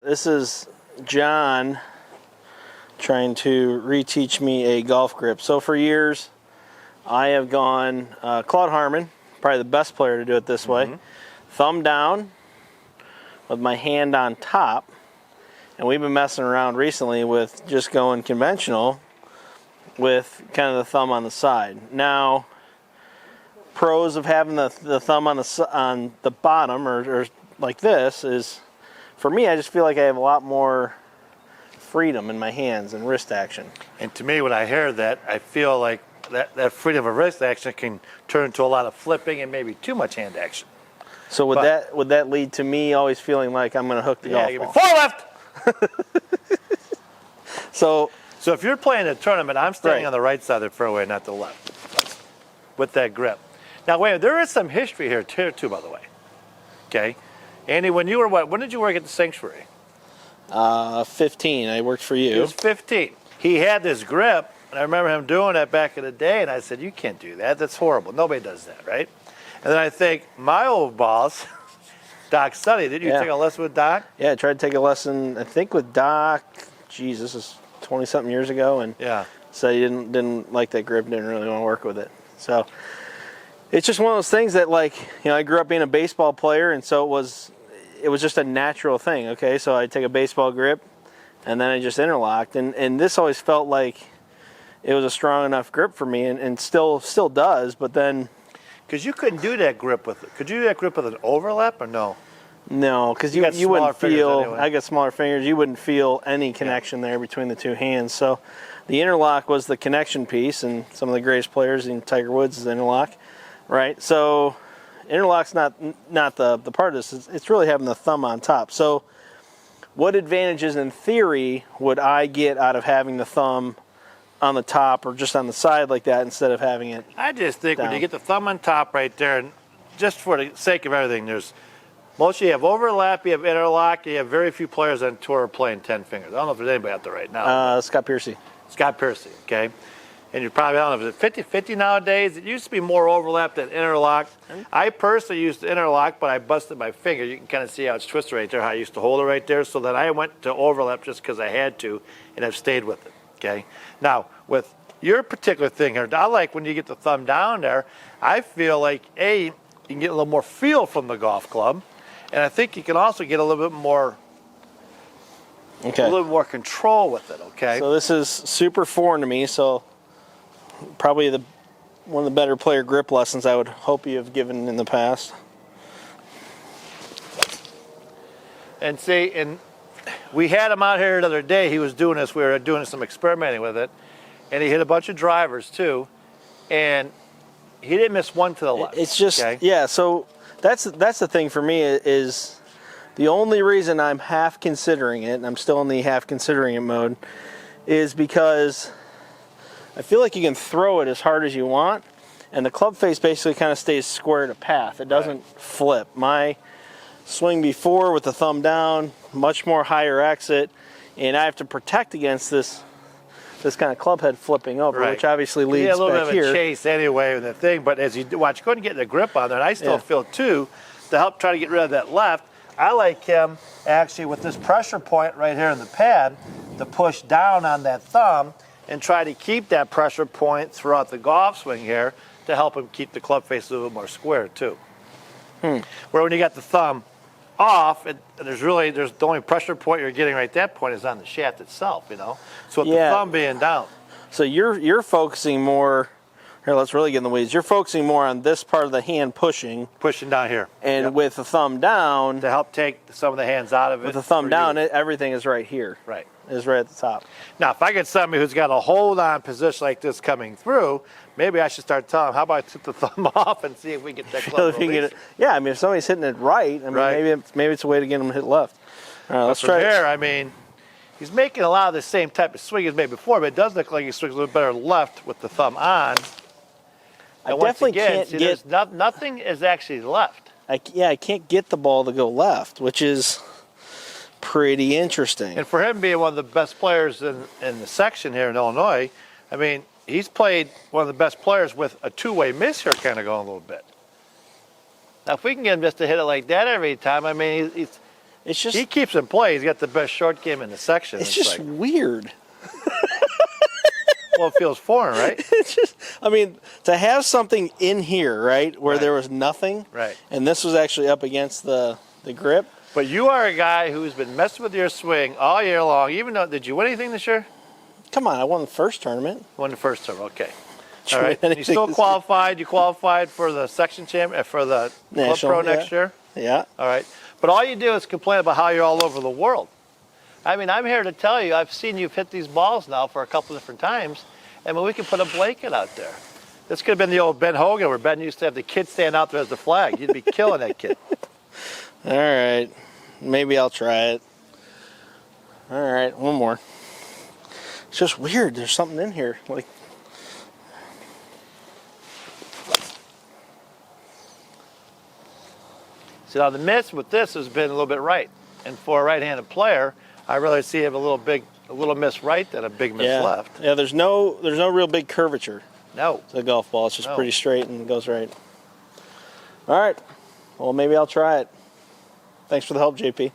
This is John trying to reteach me a golf grip. So for years, I have gone Claude Harmon, probably the best player to do it this way. Thumb down with my hand on top. And we've been messing around recently with just going conventional with kind of the thumb on the side. Now, pros of having the thumb on the bottom or like this is, for me, I just feel like I have a lot more freedom in my hands and wrist action. And to me, when I hear that, I feel like that freedom of wrist action can turn into a lot of flipping and maybe too much hand action. So would that lead to me always feeling like I'm going to hook the golf ball? Four left. So if you're playing a tournament, I'm standing on the right side of the fairway, not the left, with that grip. Now, wait, there is some history here too, by the way. Okay, Andy, when you were when did you work at the Sanctuary? 15. I worked for you. He was 15. He had this grip, and I remember him doing that back in the day, and I said, you can't do that. That's horrible. Nobody does that, right? And then I think my old boss, Doc Sunny, did you take a lesson with Doc? Yeah, I tried to take a lesson, I think, with Doc. Geez, this is 20-something years ago, and so he didn't like that grip, didn't really want to work with it. So it's just one of those things that, like, you know, I grew up being a baseball player, and so it was just a natural thing. Okay, so I take a baseball grip, and then I just interlocked, and this always felt like it was a strong enough grip for me, and still does. But then, because you couldn't do that grip with it. Could you do that grip with an overlap or no? No, because you wouldn't feel. Anyway. I got smaller fingers. You wouldn't feel any connection there between the two hands. So the interlock was the connection piece, and some of the greatest players, in Tiger Woods, is interlock, right? So interlock's not the part of this. It's really having the thumb on top. So what advantages in theory would I get out of having the thumb on the top or just on the side like that instead of having it I just think down? When you get the thumb on top right there, and just for the sake of everything, you have overlap, you have interlock, you have very few players on tour playing 10 fingers. I don't know if there's anybody out there right now. Scott Piercy. Scott Piercy, okay? And you probably, I don't know, is it 50-50 nowadays? It used to be more overlap than interlock. I personally used to interlock, but I busted my finger. You can kind of see how it's twisted right there, how I used to hold it right there. So then I went to overlap just because I had to, and I've stayed with it, okay? Now, with your particular thing here, I like when you get the thumb down there, I feel like, you can get a little more feel from the golf club, and I think you can also get a little bit more a little bit more control with it, okay? So this is super foreign to me, so probably one of the better player grip lessons I would hope you have given in the past. And see, and we had him out here the other day. He was doing this. We were doing some experimenting with it, and he hit a bunch of drivers too, and he didn't miss one to the left. It's just so that's the thing for me is the only reason I'm half considering it, and I'm still in the half considering it mode, is because I feel like you can throw it as hard as you want, and the club face basically kind of stays square to path. It doesn't flip. My swing before with the thumb down, much more higher exit, and I have to protect against this kind of club head flipping over, which obviously leads back here. A little bit of a chase anyway with the thing, but as you watch, go ahead and get the grip on there, and I still feel too, to help try to get rid of that left, I like him actually with this pressure point right here in the pad to push down on that thumb and try to keep that pressure point throughout the golf swing here to help him keep the club face a little bit more square too. Where when you got the thumb off, there's the only pressure point you're getting right at that point is on the shaft itself, you know. So with the thumb being down. So you're focusing more. Here, let's really get in the weeds. You're focusing more on this part of the hand pushing down here, and with the thumb down to help take some of the hands out of it. With the thumb down, everything is right here. Right. Is right at the top. Now, if I get somebody who's got a hold-on position like this coming through, maybe I should start telling them, how about I took the thumb off and see if we get that club release? Yeah, I mean, if somebody's hitting it right, I mean, maybe it's a way to get them to hit left. All right, let's try it. Here, I mean, he's making a lot of the same type of swing as made before, but it does look like he swings a little better left with the thumb on. I definitely can't get... Nothing is actually left. I can't get the ball to go left, which is pretty interesting. And for him being one of the best players in the section here in Illinois, I mean, he's played one of the best players with a two-way miss here kind of going a little bit. Now, if we can get him just to hit it like that every time, I mean, It's just He keeps in play. He's got the best short game in the section. it's just like, weird. well, it feels foreign, right? It's just, I mean, to have something in here, right, where Right. there was nothing, Right. and this was actually up against the grip. But you are a guy who's been messing with your swing all year long. Even though, did you win anything this year? Come on, I won the first tournament. Won the first term. Okay. Did you All right. win You anything still this qualified. You qualified for the section champion for the Club National, Pro yeah. next year. Yeah. All right. But all you do is complain about how you're all over the world. I mean, I'm here to tell you, I've seen you've hit these balls now for a couple different times, and we can put a blanket out there. This could have been the old Ben Hogan where Ben used to have the kid stand out there as the flag. You'd be killing that kid. All right. Maybe I'll try it. All right, one more. It's just weird. There's something in here. Like, So now the miss with this has been a little bit right. And for a right-handed player, I really see him a little miss right than a big miss yeah. left. Yeah, there's no real big curvature No. to the golf ball. It's just No. pretty straight and goes right. All right. Well, maybe I'll try it. Thanks for the help, JP.